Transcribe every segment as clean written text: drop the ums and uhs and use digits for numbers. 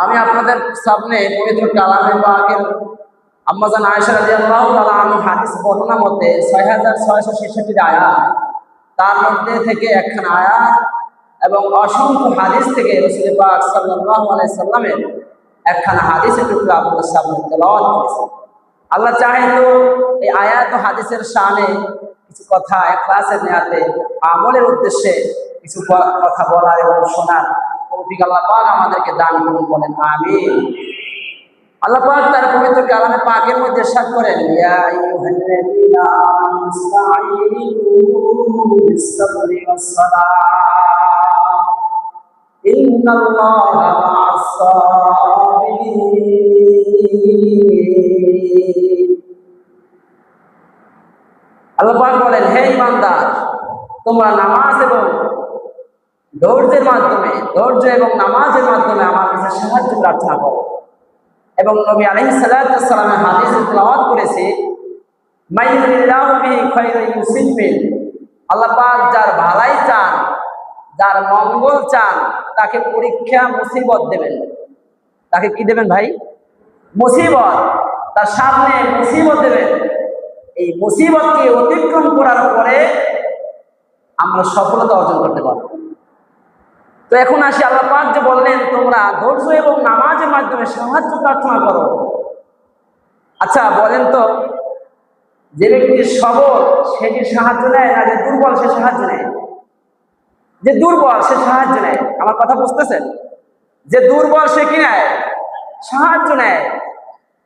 আমি আপনাদের সামনে পবিত্র কালামে পাকের আম্মাজান আয়েশা রাদিয়াল্লাহু তাআলা আনহা হাদিস বর্ণনা মতে 6666টি আয়াত, তার মধ্যে থেকে একখানা আয়াত এবং অসংখ্য হাদিস থেকে রাসূল পাক সাল্লাল্লাহু আলাইহি সাল্লামের একখানা হাদিসের টুকরা আপনাদের সামনে তেলাওয়াত করেছি। আল্লাহ চাহে তো এই আয়াত ও হাদিসের শানে কিছু কথা ক্লাসের নেয়াতে আমলের উদ্দেশ্যে কিছু কথা বলার এবং শোনার তৌফিক আল্লাহ পাক আমাদেরকে দান করুন, বলেন আমিন। আল্লাহ পাক তার পবিত্র কালামে পাকের মধ্যে ইরশাদ করেন, ইয়া আইয়ুহাল্লাযীনা আমানু ইসতাঈনু বিস-সাবরি ওয়াস-সালাহ ইন্নাল্লাহা মা'আস-সাবিরিন। আল্লাহ পাক বলেন, হে ঈমানদার, তোমরা নামাজ এবং ধৈর্য এবং নামাজের মাধ্যমে আমার কাছে সাহায্য প্রার্থনা করো। এবং নবী আলাইহিস সালাতু ওয়াস সালামের হাদিস তেলাওয়াত করেছে, মাইয়ুরিদুল্লাহু বিহি খায়রান ইউসিব বিহি। আল্লাহ পাক যার ভালাই চান, যার মঙ্গল চান, তাকে পরীক্ষা মুসিবত দেবেন। তাকে কি দেবেন ভাই? মুসিবত। তার সামনে মুসিবত দেবেন। এই মুসিবতকে অতিক্রম করার পরে আমরা সফলতা অর্জন করতে পারব। তো এখন আসি, আল্লাহ পাক যে বললেন তোমরা ধৈর্য এবং নামাজের মাধ্যমে সাহায্য প্রার্থনা করো। আচ্ছা বলেন তো, যে ব্যক্তি সবল সে কি সাহায্য নেয়, না যে দুর্বল সে সাহায্য নেয়? যে দুর্বল সে সাহায্য নেয়। আমার কথা বুঝতেছেন? যে দুর্বল সে কি নেয়? সাহায্য নেয়।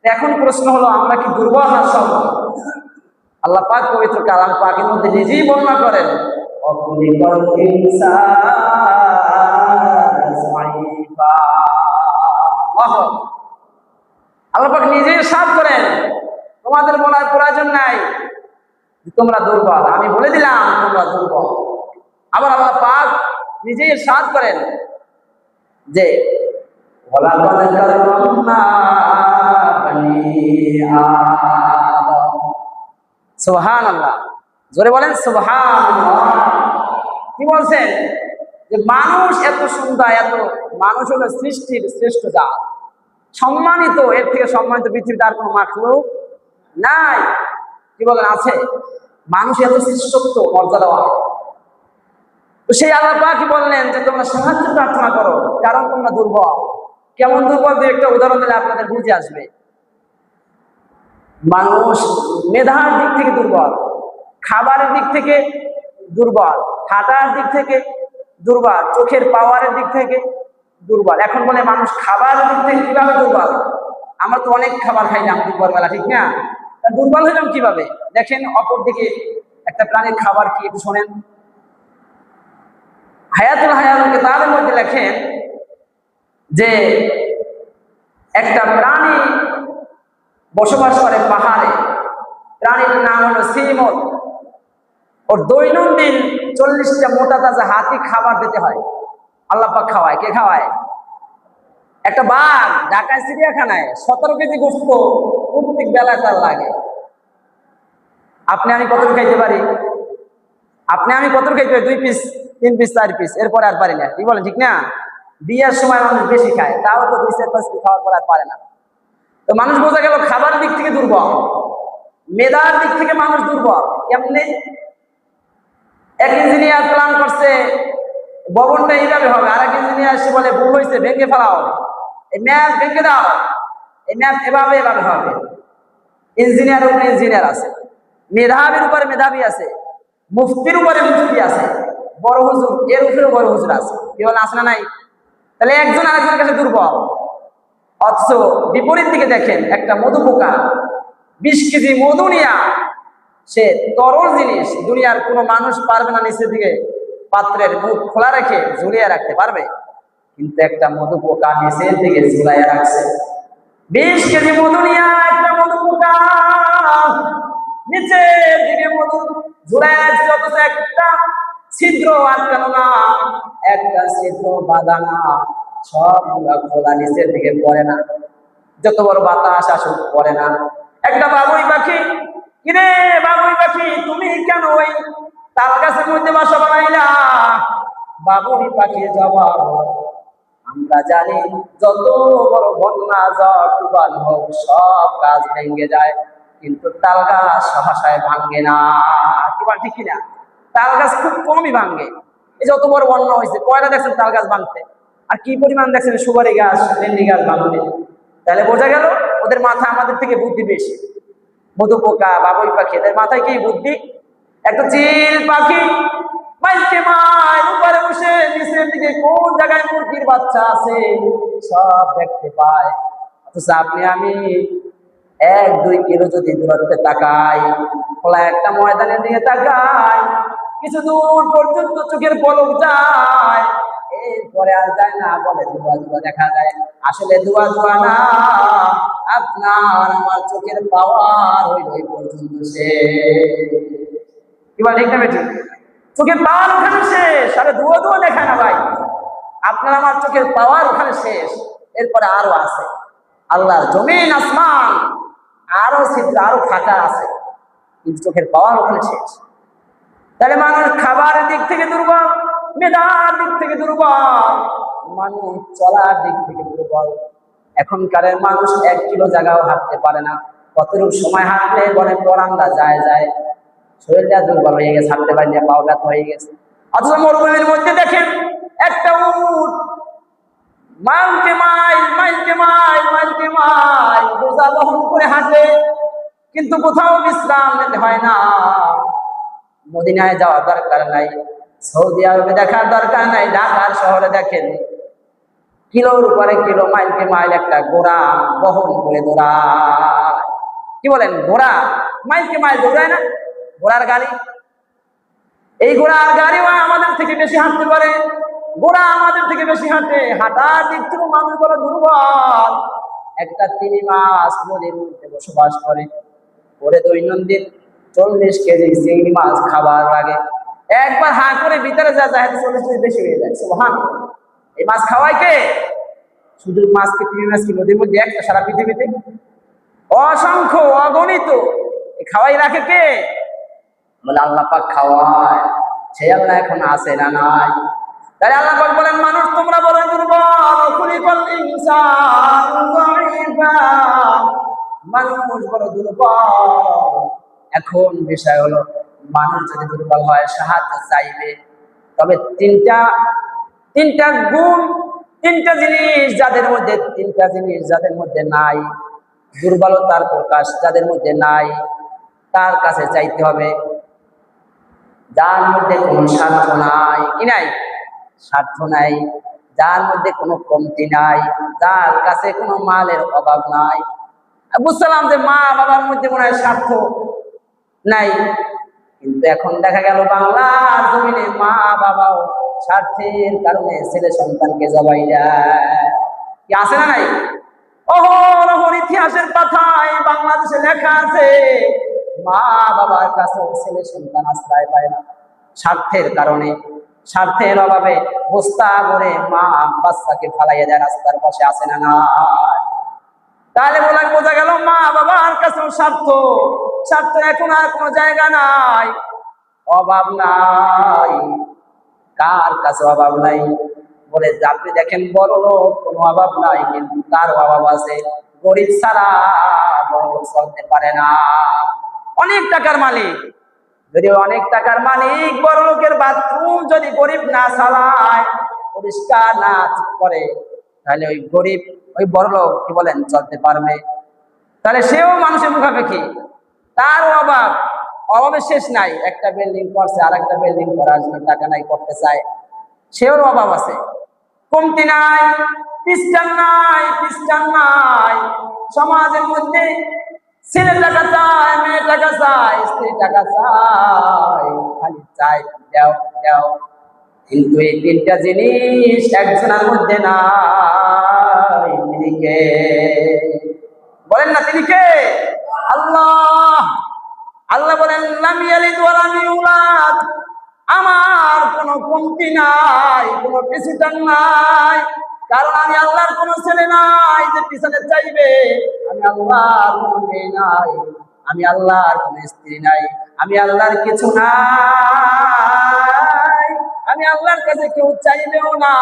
এখন প্রশ্ন হলো, আমরা কি দুর্বল না সবল? আল্লাহ পাক পবিত্র কালাম পাকের মধ্যে নিজেই বর্ণনা করেন, আল্লাহ পাক নিজেই ইরশাদ করেন, তোমাদের বলার প্রয়োজন নাই তোমরা দুর্বল, আমি বলে দিলাম তোমরা দুর্বল। আবার আল্লাহ পাক নিজেই ইরশাদ করেন যে ওয়ালাকাদ কাররামনা বানি আদম। সুবহানাল্লাহ, জোরে বলেন সুবহানাল্লাহ। কি বলছেন? যে মানুষ এত সুন্দর, মানুষ হলো সৃষ্টির শ্রেষ্ঠ জাত, সম্মানিত। এর থেকে সম্মানিত পৃথিবীতে আর কোনো মাখলুক নাই। কি বলেন, আছে? মানুষ এত শ্রেষ্ঠত্ব মর্যাদা। তো সেই আল্লাহ পাক কি বললেন যে তোমরা সাহায্য প্রার্থনা করো, কারণ তোমরা দুর্বল। কেমন দুর্বল? দুই একটা উদাহরণ দিলে আপনাদের বুঝে আসবে। মানুষ মেধার দিক থেকে দুর্বল, খাবারের দিক থেকে দুর্বল, হাঁটার দিক থেকে দুর্বল, চোখের পাওয়ারের দিক থেকে দুর্বল। এখন বলে মানুষ খাবারের দিক থেকে কিভাবে দুর্বল? আমরা তো অনেক খাবার খাইলাম দুর্বল বেলা, ঠিক না? দুর্বল হইলাম কিভাবে? দেখেন, অপর দিকে একটা প্রাণীর খাবার কি একটু শোনেন। হায়াতুল হায়াতুল কিতাবের মধ্যে লেখেন যে একটা প্রাণী বসবাস করে পাহাড়ে। প্রাণীর নাম হলো সিমল। ওর দৈনন্দিন 40টা মোটা তাজা হাতি খাবার দিতে হয়। আল্লাহ পাক খাওয়ায়। কে খাওয়ায়? একটা বাঘ ঢাকায় চিড়িয়াখানায় 17 কেজি গোস্ত প্রত্যেক বেলায় তার লাগে। আপনি আমি কত খাইতে পারি? আপনি আমি কত খাইতে পারি? 2 পিস, 3 পিস, 4 পিস, এরপরে আর পারি না। কি বলেন, ঠিক না? বিয়ের সময় মানুষ বেশি খায়, তাও তো 2-4-5 পিস খাওয়ার পর আর পারে না। তো মানুষ বোঝা গেল খাবার দিক থেকে দুর্বল, মেধার দিক থেকে মানুষ দুর্বল। কেমনে? এক ইঞ্জিনিয়ার প্ল্যান করছে ভবনটা এইভাবে হবে, আর এক ইঞ্জিনিয়ার এসে বলে ভুল হয়েছে, ভেঙে ফেলাও, এই ম্যাপ ভেঙে দাও, এই ম্যাপ এভাবে এভাবে হবে। ইঞ্জিনিয়ার উপরে ইঞ্জিনিয়ার আছে, মেধাবীর উপরে মেধাবী আছে, মুফতির উপরে মুফতি আছে, বড় হুজুর এর উপরে বড় হুজুর আছে। কি বলে, আছে না নাই? তাহলে একজন আরেকজনের কাছে দুর্বল। অথচ বিপরীত দিকে দেখেন, একটা মধু পোকা 20 কেজি মধু নিয়া, সে তরল জিনিস, দুনিয়ার কোনো মানুষ পারবে না নিচের দিকে পাত্রের মুখ খোলা রেখে ঝুলিয়ে রাখতে পারবে, কিন্তু একটা মধু পোকা নিচের দিকে ঝুলাইয়া রাখছে। 20 কেজি মধু নিয়া একটা মধু পোকা নিচের দিকে মধু ঝুলাইয়া রাখছে, অথচ একটা ছিদ্র আটকানো না, একটা ছিদ্র বাঁধানা, সবগুলা খোলা, নিচের দিকে পড়ে না, যত বড় বাতাস আসুক পড়ে না। একটা বাবুই পাখি, কিরে বাবুই পাখি, তুমি কেন ওই তাল গাছের মধ্যে বাসা বানাইলা? বাবুই পাখির জবাব, আমরা জানি যত বড় বন্যা ঝড় তুফান হোক সব গাছ ভেঙে যায়, কিন্তু তাল গাছ সহসায় ভাঙ্গে না। কি বল ঠিক কিনা? তাল গাছ খুব কমই ভাঙ্গে। এই যত বড় বন্যা হয়েছে কয়টা দেখছেন তাল গাছ ভাঙতে? আর কি পরিমাণ দেখছেন সুপারি গাছ, ভেন্ডি গাছ ভাঙতে? তাহলে বোঝা গেল ওদের মাথা আমাদের থেকে বুদ্ধি বেশি। মধু পোকা, বাবুই পাখি, এদের মাথায় কি বুদ্ধি? একটা চিল পাখি মাইলকে মাইল উপরে বসে নিচের দিকে কোন জায়গায় মুরগির বাচ্চা আছে সব দেখতে পায়। অথচ আপনি আমি 1-2 কিলো যদি দূরত্বে তাকাই, খোলা একটা ময়দানের দিকে তাকাই, কিছু দূর পর্যন্ত চোখের পলক যায়, এরপরে আর যায় না, বলে ধোয়া ধোয়া দেখা যায়। আসলে ধোয়া ধোয়া না, আপনার আমার চোখের পাওয়ার ওই পর্যন্ত শেষ। কি বল ঠিক না বেঠিক? চোখের পাওয়ার ওখানে শেষ, আরে ধোয়া ধোয়া দেখায় না ভাই। আপনার আমার চোখের পাওয়ার ওখানে শেষ, এরপরে আরো আছে। আল্লাহর জমিন আসমান আরো ছিদ্র, আরো ফাঁকা আছে, কিন্তু চোখের পাওয়ার ওখানে শেষ। তাহলে মানুষ খাবারের দিক থেকে দুর্বল, মেধার দিক থেকে দুর্বল, মানুষ চলার দিক থেকে দুর্বল। এখনকার মানুষ 1 কিলো জায়গাও হাঁটতে পারে না। কতটুকু সময় হাঁটলে বলে পরান্দা যায় যায়, শরীরটা দুর্বল হয়ে গেছে, হাঁটতে পারি না, পাও ব্যথা হয়ে গেছে। অথচ মরুভূমির মধ্যে দেখেন একটা উট মাইলকে মাইল মাইলকে মাইল মাইলকে মাইল বোঝা বহন করে হাঁটে, কিন্তু কোথাও বিশ্রাম নিতে হয় না। মদিনায় যাওয়ার দরকার নাই, সৌদি আরবে দেখার দরকার নাই, ঢাকার শহরে দেখেন কিলোর উপরে কিলো, মাইলকে মাইল একটা ঘোড়া বহন করে দৌড়ায়। কি বলেন? ঘোড়া মাইলকে মাইল দৌড়ায় না? ঘোড়ার গাড়ি, এই ঘোড়ার গাড়িও আমাদের থেকে বেশি হাঁটতে পারে, ঘোড়া আমাদের থেকে বেশি হাঁটে। হাঁটার দিক থেকে মানুষ বড় দুর্বল। একটা তিমি মাছ নদীর মধ্যে বসবাস করে, ওরে দৈনন্দিন 40 কেজি চিংড়ি মাছ খাবার লাগে। একবার হা করে ভিতরে যা যায় 40 কেজি বেশি হয়ে যায়। সুবহানাল্লাহ। এই মাছ খাওয়ায় কে? শুধু মাছ কি, তিমি মাছ কি নদীর মধ্যে একটা? সারা পৃথিবীতে অসংখ্য অগণিত। খাওয়াই রাখে কে? বলে আল্লাহ পাক খাওয়ায়। সেই আল্লাহ এখন আছে না নাই? তাই আল্লাহ পাক বলেন মানুষ তোমরা বড় দুর্বল, খুলিকাল ইনসানু যায়ীফা, মানুষ বড় দুর্বল। এখন বিষয় হলো মানুষ যদি দুর্বল হয় সাহায্য চাইবে, তবে তিনটা গুণ, তিনটা জিনিস যাদের মধ্যে নাই, দুর্বলতার প্রকাশ যাদের মধ্যে নাই, তার কাছে চাইতে হবে। যার মধ্যে কোনো স্বার্থ নাই, কি নাই? স্বার্থ নাই, যার মধ্যে কোনো কমতি নাই, যার কাছে কোনো মালের অভাব নাই। বুঝলাম যে মা বাবার মধ্যে মনে হয় স্বার্থ নাই, কিন্তু এখন দেখা গেল বাংলার জমিনে মা বাবাও স্বার্থের কারণে ছেলে সন্তানকে জবাই দেয়। কি আছে না নাই? অহরহ ইতিহাসের পাতায় বাংলাদেশে লেখা আছে মা বাবার কাছে ছেলে সন্তান আশ্রয় পায় না, স্বার্থের কারণে, স্বার্থের অভাবে বস্তা ভরে মা বাচ্চাকে ফালাইয়া দেয় রাস্তার পাশে। আছে না না? তাহলে বোঝা গেল মা বাবার কাছেও স্বার্থ, স্বার্থ এখন আর কোনো জায়গা নাই, অভাব নাই। কার কাছে অভাব নাই? বলে আপনি দেখেন বড় লোক কোনো অভাব নাই, কিন্তু তার অভাব আছে। গরিব ছাড়া বড় লোক চলতে পারে না। অনেক টাকার মালিক, যদি অনেক টাকার মালিক বড় লোকের বাথরুম যদি গরিব না চালায়, পরিষ্কার না করে, তাহলে ওই গরিব ওই বড় লোক কি বলেন চলতে পারবে? তাহলে সেও মানুষের মুখাপেক্ষি, তার অভাবের শেষ নাই। একটা বিল্ডিং করছে, আর একটা বিল্ডিং করার জন্য টাকা নাই, করতে চায়, সেও অভাব আছে। কমতি নাই, পিস্টান নাই। সমাজের মধ্যে ছেলে টাকা চায়, মেয়ে টাকা চায়, স্ত্রী টাকা চায়, খালি চায় দাও দাও। কিন্তু এই তিনটা জিনিস একজনের মধ্যে নাই। তিনি কে? বলেন না তিনি কে? আল্লাহ। আল্লাহ বলেন লাম ইয়ালিদ ওয়া লাম ইউলাদ, আমার কোনো কমতি নাই, কোনো পিছুটান নাই। কারণ আমি আল্লাহর কোনো ছেলে নাই যে পিছনে চাইবে, আমি আল্লাহর কোনো মেয়ে নাই, আমি আল্লাহর কোনো স্ত্রী নাই, আমি আল্লাহর কিছু নাই, আমি আল্লাহর কাছে কেউ চাইবেও না,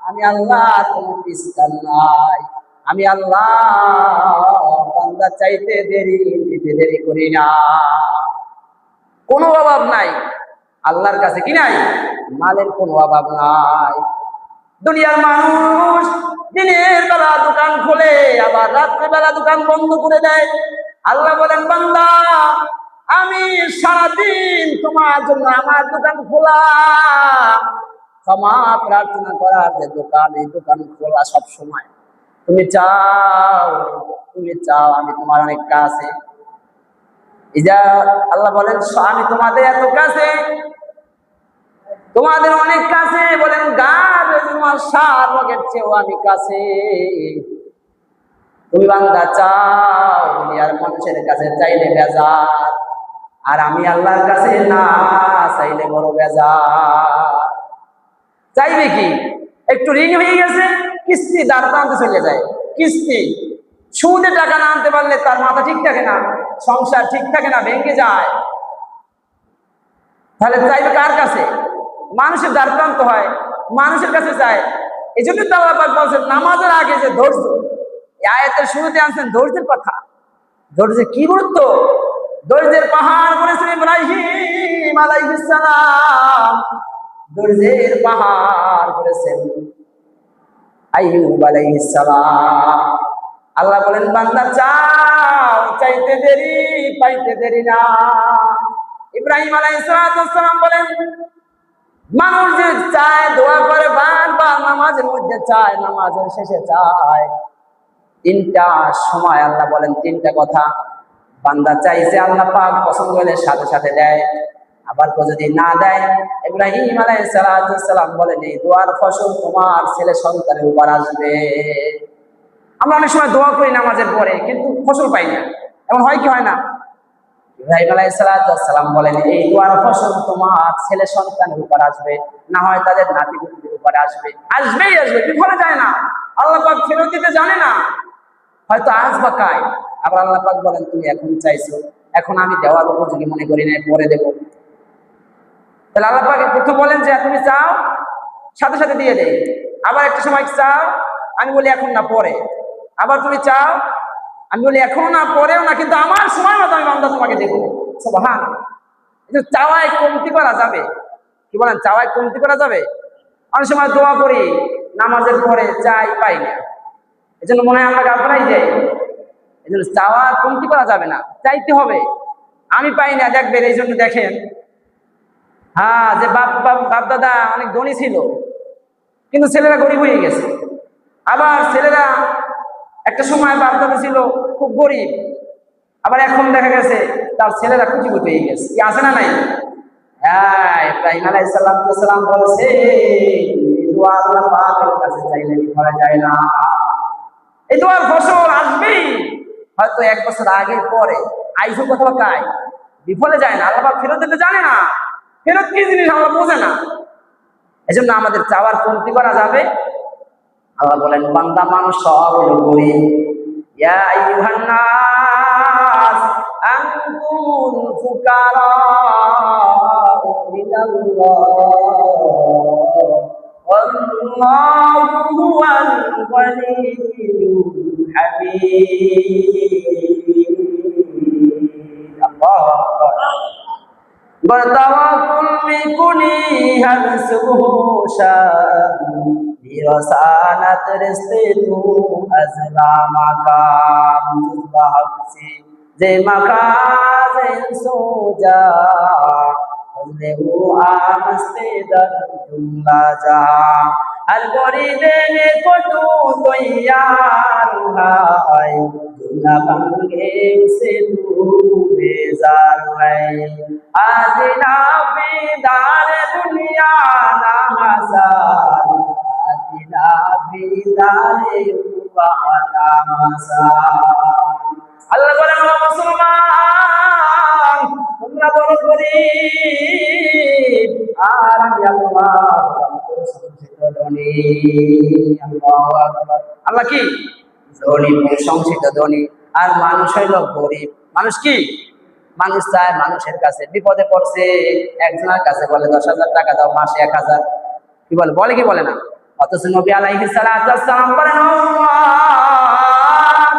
আমি আল্লাহর কোনো পিস্তান নাই। আমি আল্লাহ বান্দা চাইতে দেরি দিতে দেরি করি না। কোনো অভাব নাই আল্লাহর কাছে, কি নাই? মালের কোনো অভাব নাই। দুনিয়ার মানুষ দিনের বেলা দোকান খোলে, আবার রাত্রে বেলা দোকান বন্ধ করে দেয়। আল্লাহ বলেন, বান্দা আমি সারাদিন তোমার জন্য আমার দোকান খোলা। ক্ষমা প্রার্থনা করার যে দোকান, এই দোকান খোলা সব সময়। তুমি চাও, তুমি চাও আমি তোমার অনেক কাছে। ইজা আল্লাহ বলেন, আমি তোমাদের এত কাছে, তোমাদের অনেক কাছে। বলেন গাছ তোমার সার রোগের চেয়েও আমি কাছে। তুমি বান্দা চাও দুনিয়ার মানুষের কাছে চাইলে বেজার, আর আমি আল্লাহর কাছে না চাইলে বড় বেজার। চাইবে কি? একটু ঋণ হয়ে গেছে, কিস্তি দাঁড় টানতে চলে যায়। কিস্তি সুদে টাকা না আনতে পারলে তার মাথা ঠিক থাকে না, সংসার ঠিক থাকে না, ভেঙে যায়। তাহলে চাইবে কার কাছে? মানুষের দ্বার প্রান্ত হয়, মানুষের কাছে চায়। এই জন্য তো আল্লাহ পাক বলছেন নামাজের আগে যে ধৈর্য, এই আয়াতের শুরুতে আনছেন ধৈর্যের কথা। ধৈর্যের কি গুরুত্ব! ধৈর্যের পাহাড় করেছেন ইব্রাহিম আলাইহিস সালাম, ধৈর্যের পাহাড় করেছেন আইয়ুব আলাইহিস সালাম। আল্লাহ বলেন, বান্দা চাও, চাইতে দেরি পাইতে দেরি না। ইব্রাহিম আলাইহিস সালাম বলেন, মানুষ যে চায়, দোয়া করে বারবার, নামাজের মধ্যে চায়, নামাজের শেষে চায়, তিনটা সময় আল্লাহ বলেন তিনটা কথা। বান্দা চাইছে, আল্লাহ পাক পছন্দ হলে সাথে সাথে দেয়, আবার যদি না দেয়, ইব্রাহিম আলাইহিস সালাম বলেন এই দোয়ার ফসল তোমার ছেলে সন্তানের উপর আসবে। আমরা অনেক সময় দোয়া করি নামাজের পরে, কিন্তু ফসল পাই না। এমন হয় কি হয় না? ইব্রাহিম আলাইহিস সালাম বলেন এই দোয়ার ফসল তোমার ছেলে সন্তানের উপর আসবে, না হয় তাদের নাতি পুতিদের উপর আসবে। আসবেই আসবে, বিফলে যায় না। আল্লাহ পাক ফেরত দিতে জানে না, হয়তো আজ বা কাল। আবার আল্লাহ পাক বলেন তুমি এখন চাইছো, এখন আমি দেওয়ার উপযোগী মনে করি না, পরে দেবো। তাহলে আল্লাহ পাক প্রথম বলেন যে তুমি চাও, সাথে সাথে দিয়ে দেয়। আবার একটা সময় চাও, আমি বলি এখন না পরে। আবার তুমি চাও, আমি বলি এখনো না পরেও না, কিন্তু আমার সময় মতো আমি বান্দা তোমাকে দেবো। সুবহানাল্লাহ। কিন্তু চাওয়ায় কমতি করা যাবে? কি বলেন, চাওয়ায় কমতি করা যাবে? অনেক সময় দোয়া করি নামাজের পরে, চাই পাই না, এই জন্য মনে হয় আমরা গাফলাই যাই। এই জন্য চাওয়া কমতি করা যাবে না, চাইতে হবে। আমি পাই না, দেখবেন এই জন্য দেখেন, হ্যাঁ, যে বাপ দাদা অনেক ধনী ছিল, কিন্তু ছেলেরা গরিব হয়ে গেছে। আবার ছেলেরা একটা সময় বাপ দাদা ছিল খুব গরিব, আবার এখন দেখা গেছে তার ছেলেরা কুচিপুতি হয়ে গেছে। কি আছে না নাই? হ্যাঁ, ইব্রাহিম আলাইহিস সালাম বলছে এই দোয়া আল্লাহ পাকের কাছে চাইলে বিফলে যায় না। এই দোয়ার ফসল আসবেই, হয়তো এক বছর আগে পরে আইসো কোথাও কাই, বিফলে যায় না। আল্লাহ পাক ফেরত দিতে জানে না, ফেরত কি জিনিস আমরা বোঝে না। এই জন্য আমাদের চাওয়ার কমতি করা যাবে। আল্লাহ বলেন বান্দা মানুষ সব হলো গরিব। ইয়া আইয়ুহান নাস আনতুমুল ফুকারাউ ইলাল্লাহ ওয়াল্লাহু হুয়াল গনিয়্যুল হামিদ। আল্লাহু আকবার। বরতাওয়াকুল মিকুনি হারসুহু শাদু বিরসানাত রিস্তে তু আজলা মাকাম তুবাহসি যে মাকাজে সোজা হলে ও আমস্তে দর জুমলা যা আল গরিদেনে কটু তৈয়ার হাই দুনা বাঙ্গে সে তু বেজার হাই আজ না বেদার দুনিয়া না হাজার আজ না বেদারে বালা মাসার। আল্লাহ বলেন ও মুসলমান তোমরা বড় গরিব, আর আমি আল্লাহ প্রশংসিত ধনী। আল্লাহু আকবার। আল্লাহ কি ধনী, প্রশংসিত ধনী, আর মানুষ হইল গরিব। মানুষ কি? মানুষ চায় মানুষের কাছে, বিপদে পড়ছে একজনের কাছে বলে 10,000 টাকা দাও, মাসে 1,000। কি বলে? বলে কি বলে না? অথচ নবী আলাইহিস সালাতু ওয়াস সালাম বলেন, ও উম্মত,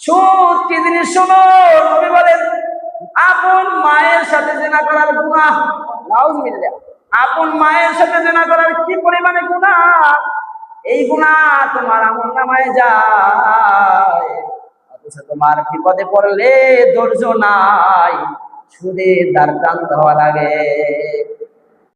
সুদ কি জিনিস শোনো। নবী বলেন, আপন মায়ের সাথে জিনা করার গুনাহ। নাউজুবিল্লাহ। আপন মায়ের সাথে জিনা করার কি পরিমাণে গুনাহ, এই গুনাহ তোমার আমলনামায় যায়। অথচ তোমার বিপদে পড়লে ধৈর্য নাই, সুদে দ্বার প্রান্ত হওয়া লাগে।